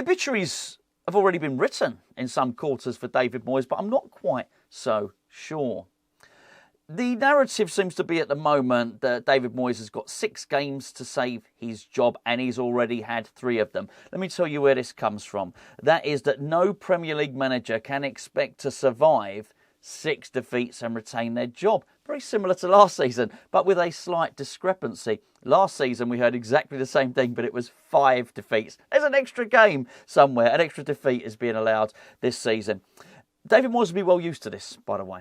obituaries have already been written in some quarters for David Moyes, but I'm not quite so sure. The narrative seems to be at the moment that David Moyes has got 6 games to save his job, and he's already had 3 of them. Let me tell you where this comes from. That is that no Premier League manager can expect to survive 6 defeats and retain their job. Very similar to last season, but with a slight discrepancy. Last season we heard exactly the same thing, but it was 5 defeats. There's an extra game somewhere. An extra defeat is being allowed this season. David Moyes will be well used to this, by the way.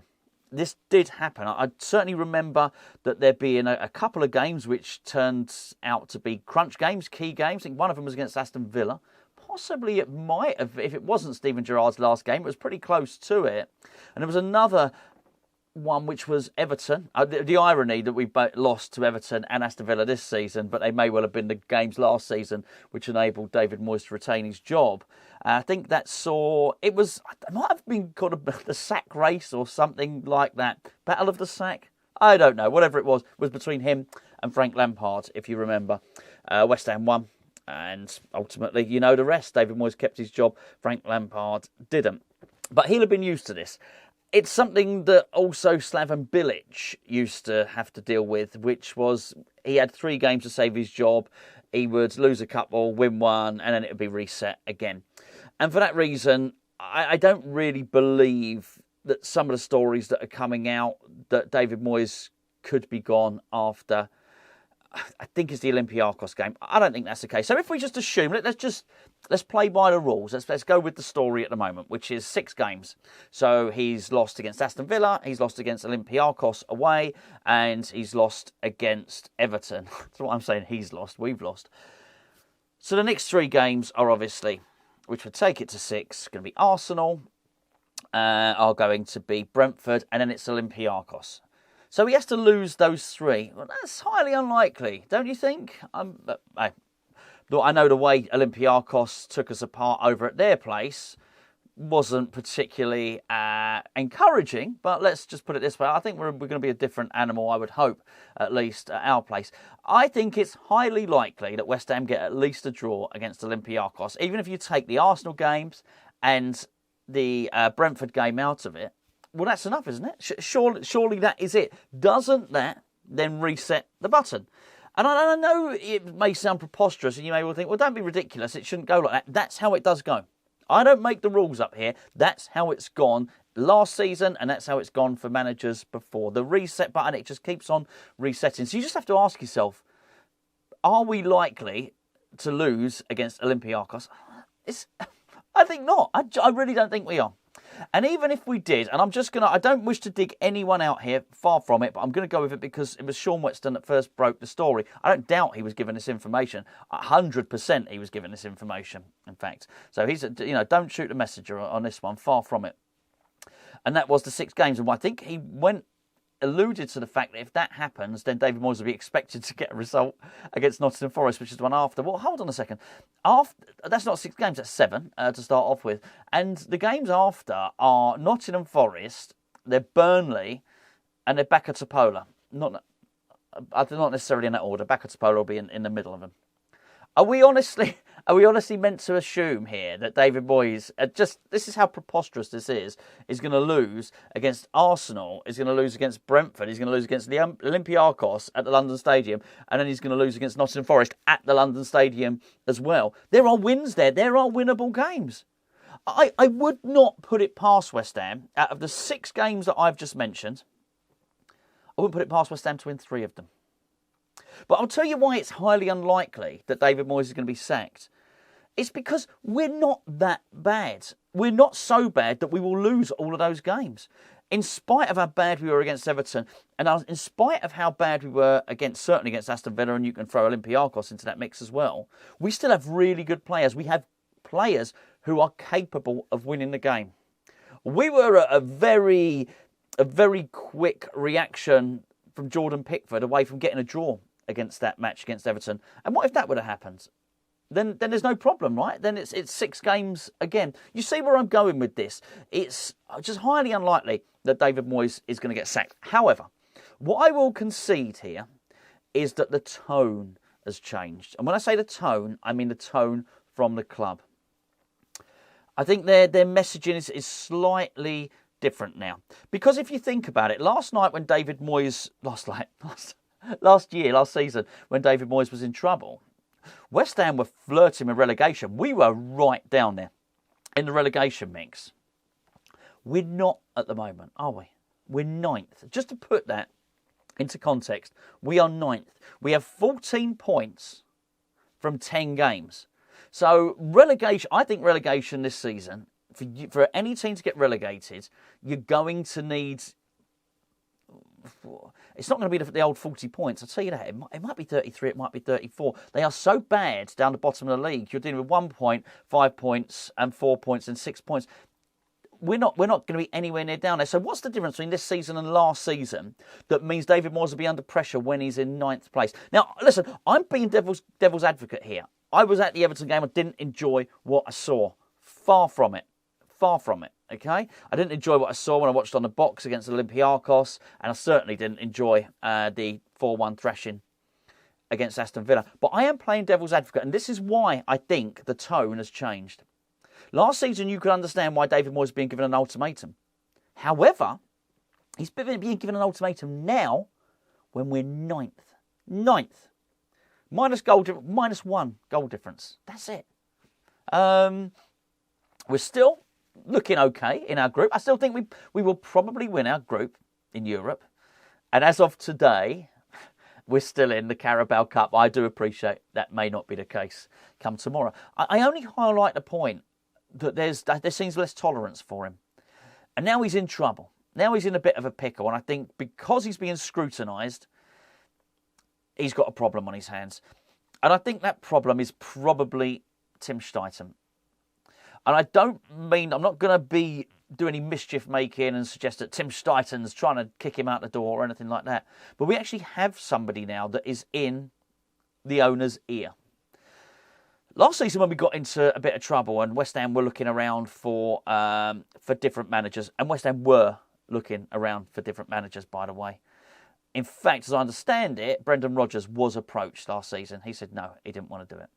This did happen. I certainly remember that there being a couple of games which turned out to be crunch games, key games. I think one of them was against Aston Villa. Possibly it might have, if it wasn't Steven Gerrard's last game, it was pretty close to it. And there was another one which was Everton. The irony that we both lost to Everton and Aston Villa this season, but they may well have been the games last season which enabled David Moyes to retain his job. I think that saw, it might have been called the sack race or something like that. Battle of the Sack? I don't know. Whatever it was between him and Frank Lampard, if you remember. West Ham won, and ultimately, you know the rest. David Moyes kept his job. Frank Lampard didn't. But he'll have been used to this. It's something that also Slaven Bilic used to have to deal with, which was he had 3 games to save his job. He would lose a couple, win one, and then it would be reset again. And for that reason, I don't really believe that some of the stories that are coming out that David Moyes could be gone after, I think it's the Olympiacos game. I don't think that's the case. So if we just assume, let's play by the rules. Let's go with the story at the moment, which is 6 games. So he's lost against Aston Villa, he's lost against Olympiacos away, and he's lost against Everton. That's what I'm saying. He's lost. We've lost. So the next 3 games are obviously, which would take it to 6, going to be Arsenal, are going to be Brentford, and then it's Olympiacos. So he has to lose those 3. Well, that's highly unlikely, don't you think? I know the way Olympiacos took us apart over at their place wasn't particularly encouraging, but let's just put it this way. I think we're going to be a different animal, I would hope, at least at our place. I think it's highly likely that West Ham get at least a draw against Olympiacos, even if you take the Arsenal games and the Brentford game out of it. Well, that's enough, isn't it? Surely that is it. Doesn't that then reset the button? And I know it may sound preposterous, and you may well think, well, don't be ridiculous. It shouldn't go like that. That's how it does go. I don't make the rules up here. That's how it's gone last season, and that's how it's gone for managers before. The reset button, it just keeps on resetting. So you just have to ask yourself, are we likely to lose against Olympiacos? I think not. I really don't think we are. And even if we did, and I don't wish to dig anyone out here, far from it, but I'm going to go with it because it was Sean Whetstone that first broke the story. I don't doubt he was given this information. 100% he was given this information, in fact. So don't shoot the messenger on this one, far from it. And that was the 6 games. And I think he alluded to the fact that if that happens, then David Moyes will be expected to get a result against Nottingham Forest, which is the one after. Well, hold on a second. That's not 6 games, that's 7 to start off with. And the games after are Nottingham Forest, they're Burnley, and they're Bakatopola. Not necessarily in that order. Bakatopola will be in the middle of them. Are we honestly meant to assume here that David Moyes, this is how preposterous this is going to lose against Arsenal, is going to lose against Brentford, he's going to lose against the Olympiacos at the London Stadium, and then he's going to lose against Nottingham Forest at the London Stadium as well. There are wins there. There are winnable games. I would not put it past West Ham. Out of the 6 games that I've just mentioned, I wouldn't put it past West Ham to win 3 of them. But I'll tell you why it's highly unlikely that David Moyes is going to be sacked. It's because we're not that bad. We're not so bad that we will lose all of those games. In spite of how bad we were against Everton, and in spite of how bad we were certainly against Aston Villa, and you can throw Olympiacos into that mix as well, we still have really good players. We have players who are capable of winning the game. We were a very quick reaction from Jordan Pickford away from getting a draw against that match against Everton. And what if that would have happened? Then there's no problem, right? Then it's 6 games again. You see where I'm going with this? It's just highly unlikely that David Moyes is going to get sacked. However, what I will concede here is that the tone has changed. And when I say the tone, I mean the tone from the club. I think their messaging is slightly different now. Because if you think about it, last season, when David Moyes was in trouble, West Ham were flirting with relegation. We were right down there in the relegation mix. We're not at the moment, are we? We're ninth. Just to put that into context, we are ninth. We have 14 points from 10 games. So relegation, I think relegation this season, for any team to get relegated, you're going to need... It's not going to be the old 40 points. I'll tell you that. It might be 33, it might be 34. They are so bad down the bottom of the league. You're dealing with 1 point, 5 points, and 4 points, and 6 points. We're not going to be anywhere near down there. So what's the difference between this season and last season that means David Moyes will be under pressure when he's in ninth place? Now, listen, I'm being devil's advocate here. I was at the Everton game. I didn't enjoy what I saw. Far from it. Far from it. Okay, I didn't enjoy what I saw when I watched on the box against Olympiacos, and I certainly didn't enjoy the 4-1 thrashing against Aston Villa. But I am playing devil's advocate, and this is why I think the tone has changed. Last season, you could understand why David Moyes is being given an ultimatum. However, he's being given an ultimatum now when we're ninth. Ninth. Minus 1 goal difference. That's it. We're still looking okay in our group. I still think we will probably win our group in Europe. And as of today, we're still in the Carabao Cup. I do appreciate that may not be the case come tomorrow. I only highlight the point that there seems less tolerance for him. And now he's in trouble. Now he's in a bit of a pickle. And I think because he's being scrutinised, he's got a problem on his hands. And I think that problem is probably Tim Steidten. And I don't mean, I'm not going to do any mischief making and suggest that Tim Steidten's trying to kick him out the door or anything like that. But we actually have somebody now that is in the owner's ear. Last season when we got into a bit of trouble and West Ham were looking around for different managers, and West Ham were looking around for different managers, by the way. In fact, as I understand it, Brendan Rodgers was approached last season. He said no, he didn't want to do it.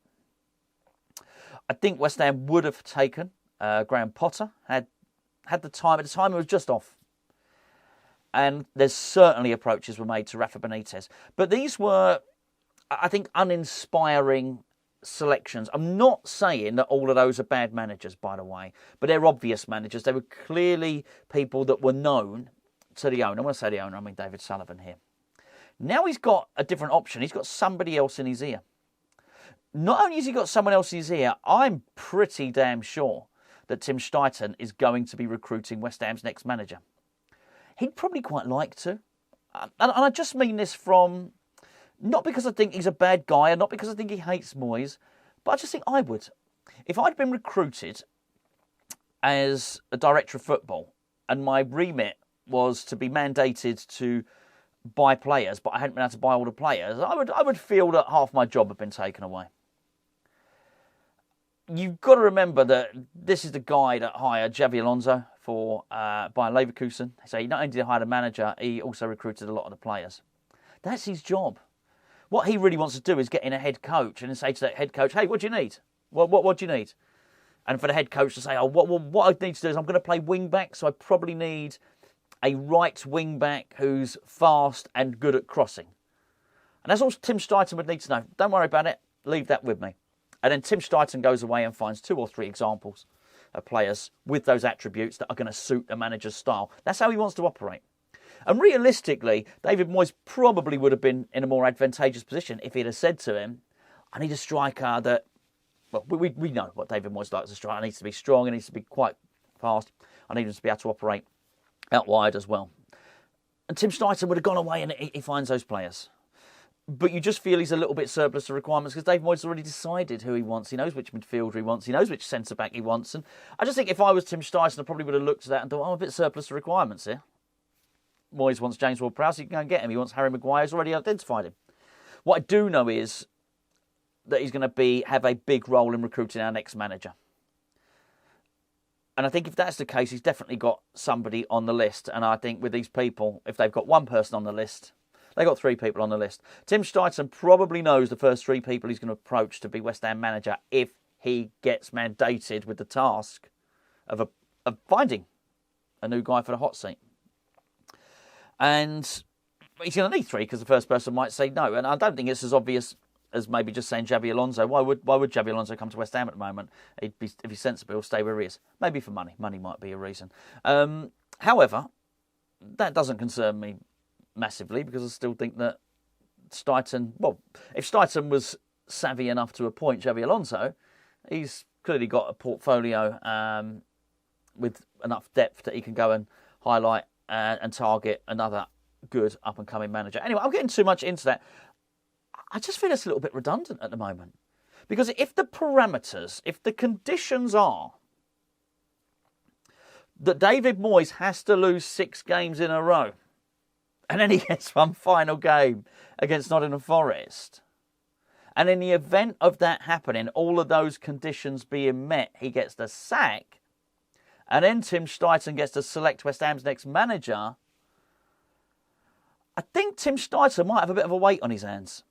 I think West Ham would have taken Graham Potter, had the time. At the time, it was just off. And there's certainly approaches were made to Rafa Benitez. But these were, I think, uninspiring selections. I'm not saying that all of those are bad managers, by the way, but they're obvious managers. They were clearly people that were known to the owner. When I say the owner, I mean David Sullivan here. Now he's got a different option. He's got somebody else in his ear. Not only has he got someone else in his ear, I'm pretty damn sure that Tim Steidten is going to be recruiting West Ham's next manager. He'd probably quite like to. And I just mean this from, not because I think he's a bad guy and not because I think he hates Moyes, but I just think I would. If I'd been recruited as a director of football and my remit was to be mandated to buy players, but I hadn't been able to buy all the players, I would feel that half my job had been taken away. You've got to remember that this is the guy that hired Xabi Alonso for Bayer Leverkusen. So he not only did he hire the manager, he also recruited a lot of the players. That's his job. What he really wants to do is get in a head coach and say to that head coach, hey, what do you need? What do you need? And for the head coach to say, oh, what I need to do is I'm going to play wing back, so I probably need a right wing back who's fast and good at crossing. And that's all Tim Steidten would need to know. Don't worry about it. Leave that with me. And then Tim Steidten goes away and finds 2 or 3 examples of players with those attributes that are going to suit the manager's style. That's how he wants to operate. And realistically, David Moyes probably would have been in a more advantageous position if he'd have said to him, I need a striker that, well, we know what David Moyes likes as a striker. He needs to be strong, he needs to be quite fast. I need him to be able to operate out wide as well. And Tim Steidten would have gone away and he finds those players. But you just feel he's a little bit surplus to requirements because David Moyes has already decided who he wants. He knows which midfielder he wants. He knows which centre-back he wants. And I just think if I was Tim Steidten, I probably would have looked at that and thought, I'm a bit surplus to requirements here. Moyes wants James Ward-Prowse, he can go and get him. He wants Harry Maguire, he's already identified him. What I do know is that he's going to have a big role in recruiting our next manager. And I think if that's the case, he's definitely got somebody on the list. And I think with these people, if they've got one person on the list, they've got 3 people on the list. Tim Steidten probably knows the first 3 people he's going to approach to be West Ham manager if he gets mandated with the task of finding a new guy for the hot seat. And he's going to need 3 because the first person might say no. And I don't think it's as obvious as maybe just saying Xabi Alonso. Why would Xabi Alonso come to West Ham at the moment? If he's sensible, stay where he is. Maybe for money. Money might be a reason. However, that doesn't concern me massively because I still think that Steidten, well, if Steidten was savvy enough to appoint Xabi Alonso, he's clearly got a portfolio with enough depth that he can go and highlight and target another good up-and-coming manager. Anyway, I'm getting too much into that. I just feel it's a little bit redundant at the moment. Because if the parameters, if the conditions are that David Moyes has to lose 6 games in a row, and then he gets one final game against Nottingham Forest, and in the event of that happening, all of those conditions being met, he gets the sack, and then Tim Steidten gets to select West Ham's next manager, I think Tim Steidten might have a bit of a weight on his hands.